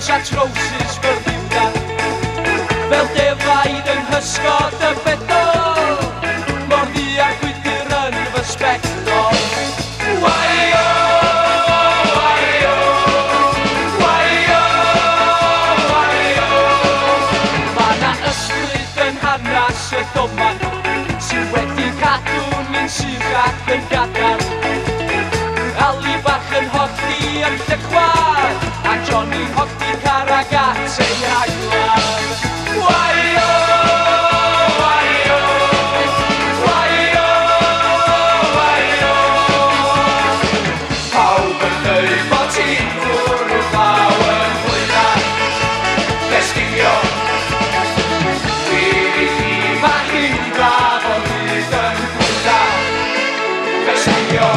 A trowsus fyrddindan fel defaid yng nghysgod y bedol mor ddiar gwydr yn fy sbectol. Waio, waio, waio, waio. Ma' na ysbryd yn hanas y doman sy'n wedi cadw ni'n sych ac yn gadarn. Ali bach yn hoffi yn llychwad a Johnny'n hoffi carag at ei haglad. Waio, waio, waio, waio. Pawb yn dweud bod ti'n bwrw llaw yn fwyna fesginio. Wir I chi ma' hi'n braf o hyd yn fwyna fesginio.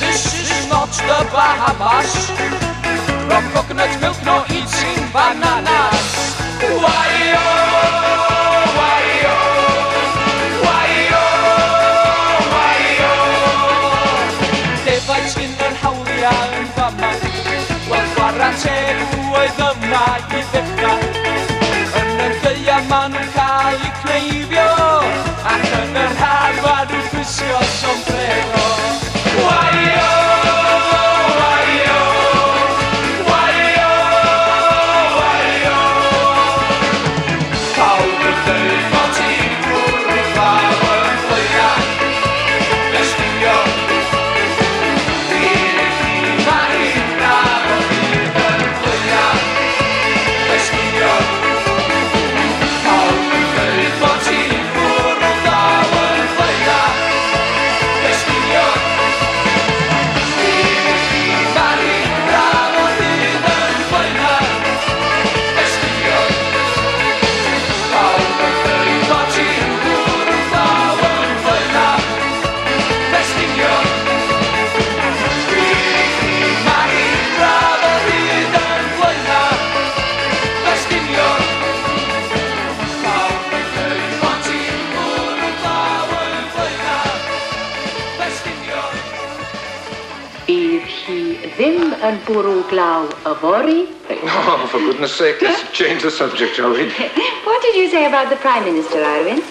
This is not the Bahamas. From coconut milk, no eating bananas. Waio, waio, waio, waio. Defaid sy'n yr hawliau yn fama. Wel, chwarae teg oedd yma I ddechrau. Yn y ddeia ma' nhw'n cael eu cleifio ac yn yr haf ma' nhw'n gwisgo sombrero. Waio, waio, waio, waio. Pawb yn dweud bod ti'n bwrw llaw yn fwyna fesginio. Wir I chi ma' hi'n braf o hyd yn fwyna fesginio. Pawb yn dweud bod ti'n bwrw llaw yn fwyna fesginio. Wir I chi ma' hi'n braf o hyd yn fwyna fesginio. Pawb yn dweud bod ti'n bwrw llaw yn fwyna fesginio. Wir I chi ma' hi'n braf o hyd yn fwyna fesginio. Pawb yn dweud bod ti'n bwrw llaw yn fwyna fesginio. Bydd hi ddim yn bwrw glaw yfory. Oh, for goodness sake, let's change the subject, shall we? What did you say about the Prime Minister, Irwin?